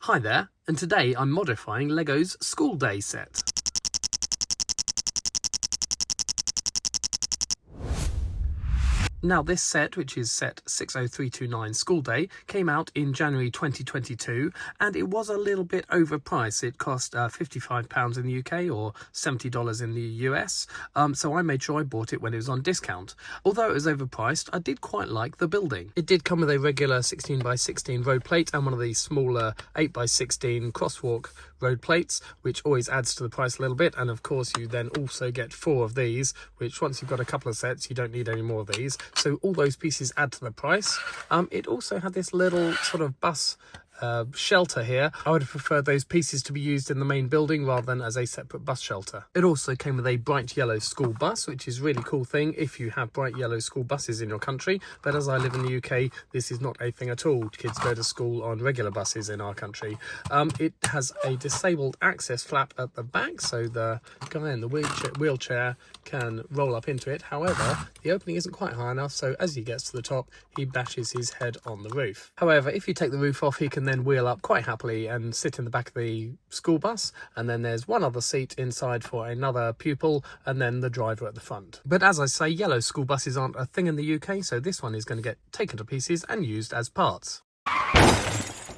Hi there, and today I'm modifying Lego's School Day set. Now this set, which is set 60329 School Day, came out in January 2022 and it was a little bit overpriced. It cost £55 in the UK or $70 in the US, so I made sure I bought it when it was on discount. Although it was overpriced, I did quite like the building. It did come with a regular 16x16 road plate and one of these smaller 8x16 crosswalk road plates, which always adds to the price a little bit. And of course you then also get 4 of these, which once you've got a couple of sets you don't need any more of these, so all those pieces add to the price. It also had this little sort of bus shelter here. I would have preferred those pieces to be used in the main building rather than as a separate bus shelter. It also came with a bright yellow school bus, which is a really cool thing if you have bright yellow school buses in your country, but as I live in the UK, this is not a thing at all. Kids go to school on regular buses in our country. It has a disabled access flap at the back, so the guy in the wheelchair can roll up into it. However, the opening isn't quite high enough, so as he gets to the top he bashes his head on the roof. However, if you take the roof off, he can then wheel up quite happily and sit in the back of the school bus, and then there's one other seat inside for another pupil and then the driver at the front. But as I say, yellow school buses aren't a thing in the UK, so this one is going to get taken to pieces and used as parts.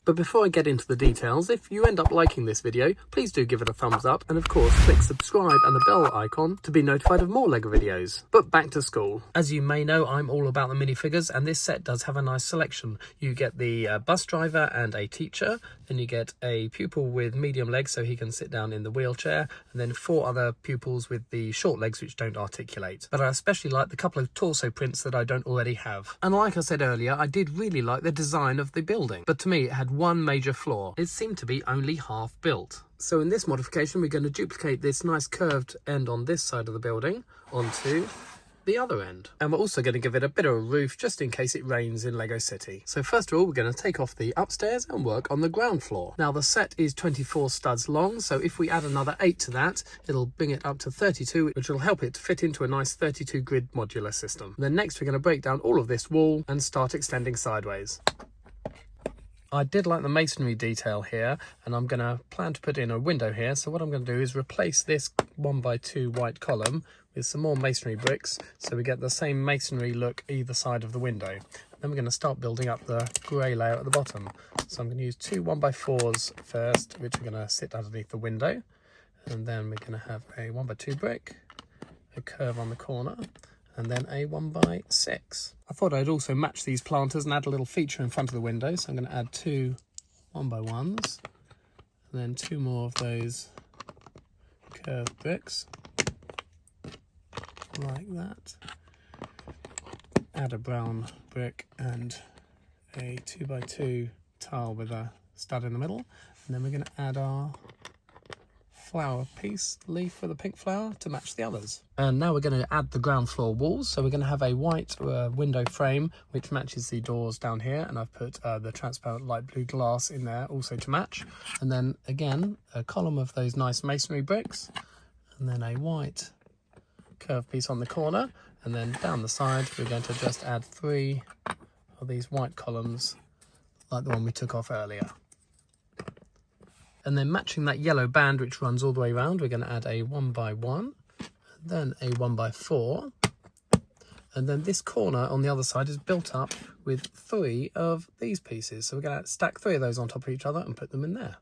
But before I get into the details, if you end up liking this video, please do give it a thumbs up, and of course click subscribe and the bell icon to be notified of more LEGO videos. But back to school. As you may know, I'm all about the minifigures, and this set does have a nice selection. You get the bus driver and a teacher, then you get a pupil with medium legs so he can sit down in the wheelchair, and then 4 other pupils with the short legs which don't articulate. But I especially like the couple of torso prints that I don't already have. And like I said earlier, I did really like the design of the building, but to me it had one major flaw. It seemed to be only half built. So in this modification we're going to duplicate this nice curved end on this side of the building onto the other end, and we're also going to give it a bit of a roof just in case it rains in Lego City. So first of all, we're going to take off the upstairs and work on the ground floor. Now the set is 24 studs long, so if we add another 8 to that, it'll bring it up to 32, which will help it fit into a nice 32 grid modular system. Then next we're going to break down all of this wall and start extending sideways. I did like the masonry detail here, and I'm going to plan to put in a window here. So what I'm going to do is replace this 1x2 white column with some more masonry bricks, so we get the same masonry look either side of the window. Then we're going to start building up the grey layer at the bottom. So I'm going to use 2 1x4s first, which are going to sit underneath the window, and then we're going to have a 1x2 brick, a curve on the corner, and then a 1x6. I thought I'd also match these planters and add a little feature in front of the window, so I'm going to add 2 1x1s, and then 2 more of those curved bricks, like that. Add a brown brick and a 2x2 tile with a stud in the middle, and then we're going to add our flower piece leaf with a pink flower to match the others. And now we're going to add the ground floor walls. So we're going to have a white window frame which matches the doors down here, and I've put the transparent light blue glass in there also to match. And then again a column of those nice masonry bricks, and then a white curved piece on the corner, and then down the side we're going to just add 3 of these white columns like the one we took off earlier. And then matching that yellow band which runs all the way around, we're going to add a 1x1, then a 1x4, and then this corner on the other side is built up with 3 of these pieces. So we're going to stack 3 of those on top of each other and put them in there.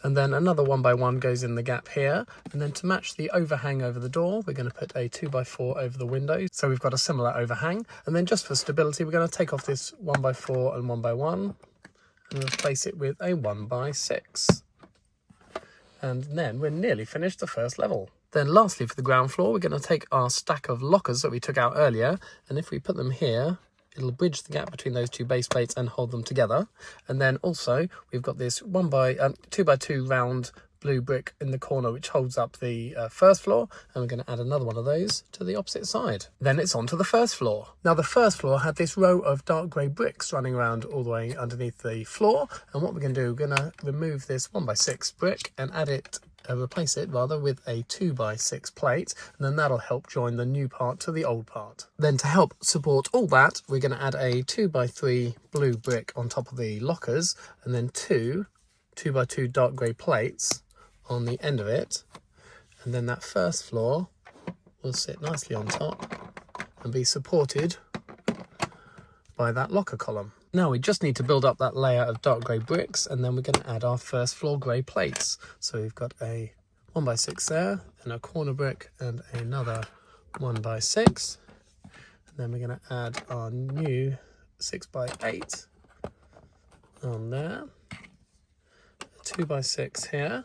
And then another 1x1 goes in the gap here, and then to match the overhang over the door we're going to put a 2x4 over the window, so we've got a similar overhang. And then just for stability we're going to take off this 1x4 and 1x1 and replace it with a 1x6. And then we're nearly finished the first level. Then lastly, for the ground floor, we're going to take our stack of lockers that we took out earlier, and if we put them here, it'll bridge the gap between those 2 base plates and hold them together. And then also we've got this 2x2 round blue brick in the corner which holds up the first floor, and we're going to add another one of those to the opposite side. Then it's on to the first floor. Now the first floor had this row of dark grey bricks running around all the way underneath the floor, and what we're going to do, we're going to remove this 1x6 brick and add it replace it rather with a 2x6 plate, and then that'll help join the new part to the old part. Then to help support all that, we're going to add a 2x3 blue brick on top of the lockers, and then two 2x2 dark grey plates on the end of it, and then that first floor will sit nicely on top and be supported by that locker column. Now we just need to build up that layer of dark grey bricks, and then we're going to add our first floor grey plates. So we've got a 1x6 there, and a corner brick, and another 1x6. And then we're going to add our new 6x8 on there, a 2x6 here,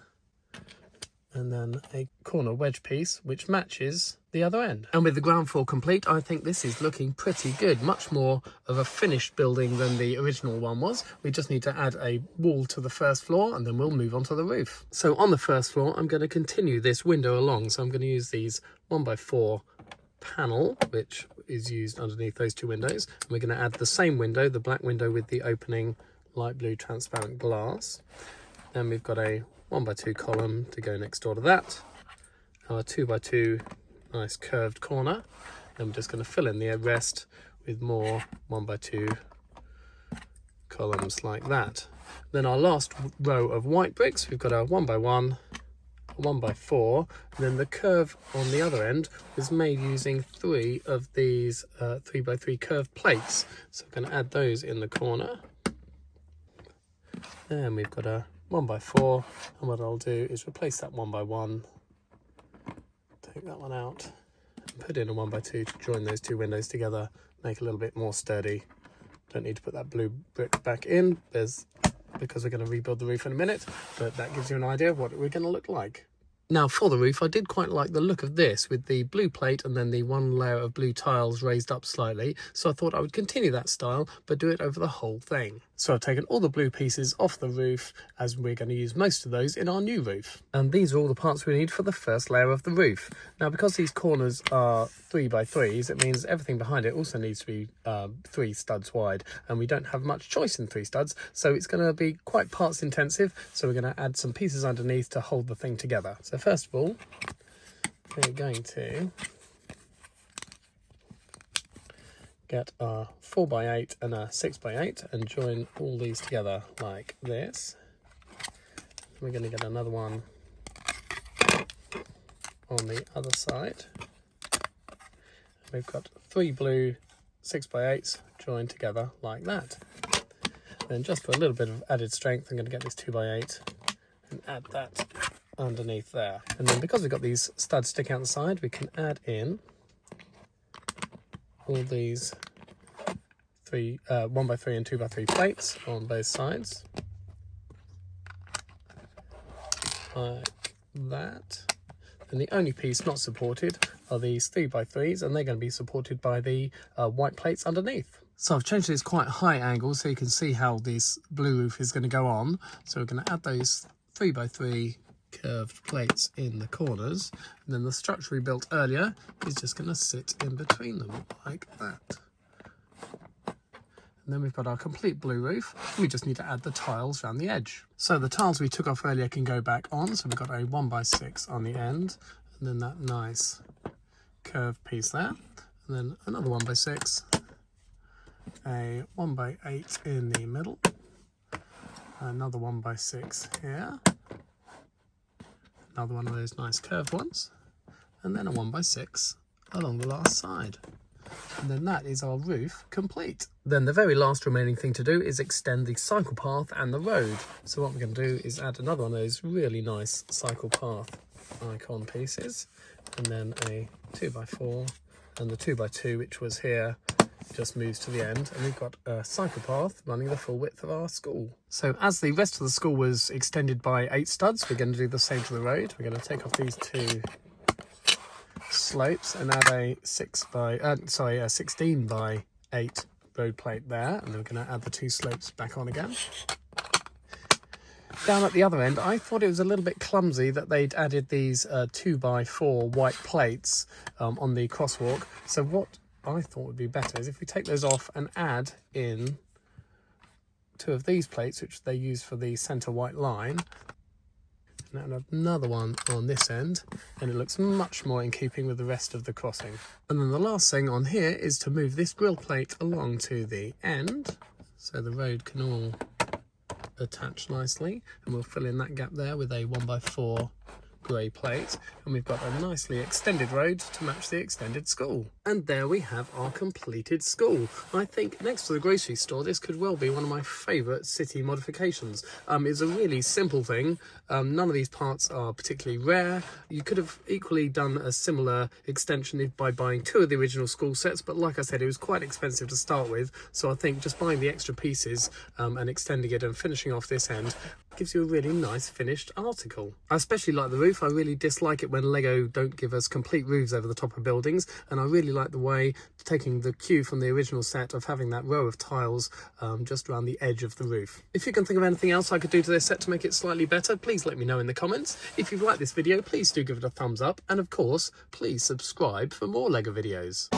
and then a corner wedge piece which matches the other end. And with the ground floor complete, I think this is looking pretty good. Much more of a finished building than the original one was. We just need to add a wall to the first floor, and then we'll move on to the roof. So on the first floor, I'm going to continue this window along. So I'm going to use these 1x4 panel, which is used underneath those two windows. And we're going to add the same window, the black window with the opening light blue transparent glass. Then we've got a 1x2 column to go next door to that. Our 2x2 nice curved corner. And we're just going to fill in the rest with more 1x2 columns like that. Then our last row of white bricks, we've got our 1x1, 1x4, and then the curve on the other end was made using 3 of these 3x3 curved plates. So we're going to add those in the corner. Then we've got a 1x4, and what I'll do is replace that 1x1, take that one out, and put in a 1x2 to join those two windows together, make it a little bit more sturdy. Don't need to put that blue brick back in because we're going to rebuild the roof in a minute, but that gives you an idea of what we're going to look like. Now for the roof, I did quite like the look of this with the blue plate and then the one layer of blue tiles raised up slightly. So I thought I would continue that style, but do it over the whole thing. So I've taken all the blue pieces off the roof, as we're going to use most of those in our new roof. And these are all the parts we need for the first layer of the roof. Now because these corners are 3x3s, it means everything behind it also needs to be 3 studs wide, and we don't have much choice in 3 studs, so it's going to be quite parts intensive. So we're going to add some pieces underneath to hold the thing together. So first of all, we're going to get our 4x8 and a 6x8 and join all these together like this. We're going to get another one on the other side. We've got 3 blue 6x8s joined together like that. Then just for a little bit of added strength, I'm going to get this 2x8 and add that underneath there. And then because we've got these studs sticking out the side, we can add in all these 1x3 and 2x3 plates on both sides like that. And the only piece not supported are these 3x3s, and they're going to be supported by the white plates underneath. So I've changed this quite high angle so you can see how this blue roof is going to go on. So we're going to add those 3x3 curved plates in the corners, and then the structure we built earlier is just going to sit in between them like that. And then we've got our complete blue roof, and we just need to add the tiles around the edge. So the tiles we took off earlier can go back on, so we've got a 1x6 on the end, and then that nice curved piece there, and then another 1x6, a 1x8 in the middle, another 1x6 here, another one of those nice curved ones, and then a 1x6 along the last side. And then that is our roof complete. Then the very last remaining thing to do is extend the cycle path and the road. So what we're going to do is add another one of those really nice cycle path icon pieces, and then a 2x4, and the 2x2 which was here just moves to the end, and we've got a cycle path running the full width of our school. So as the rest of the school was extended by 8 studs, we're going to do the same to the road. We're going to take off these 2 slopes and add a 16x8 road plate there, and then we're going to add the 2 slopes back on again. Down at the other end, I thought it was a little bit clumsy that they'd added these 2x4 white plates on the crosswalk. So what I thought would be better is if we take those off and add in 2 of these plates, which they use for the centre white line. and another one on this end, and it looks much more in keeping with the rest of the crossing. And then the last thing on here is to move this grill plate along to the end so the road can all attach nicely, and we'll fill in that gap there with a 1x4 grey plate, and we've got a nicely extended road to match the extended school. And there we have our completed school. I think next to the grocery store, this could well be one of my favourite city modifications. It's a really simple thing. None of these parts are particularly rare. You could have equally done a similar extension by buying 2 of the original school sets, but like I said, it was quite expensive to start with, so I think just buying the extra pieces and extending it and finishing off this end gives you a really nice finished article. I especially like the roof. I really dislike it when Lego don't give us complete roofs over the top of buildings, and I really like the way, taking the cue from the original set, of having that row of tiles just around the edge of the roof. If you can think of anything else I could do to this set to make it slightly better, please let me know in the comments. If you've liked this video, please do give it a thumbs up, and of course, please subscribe for more Lego videos.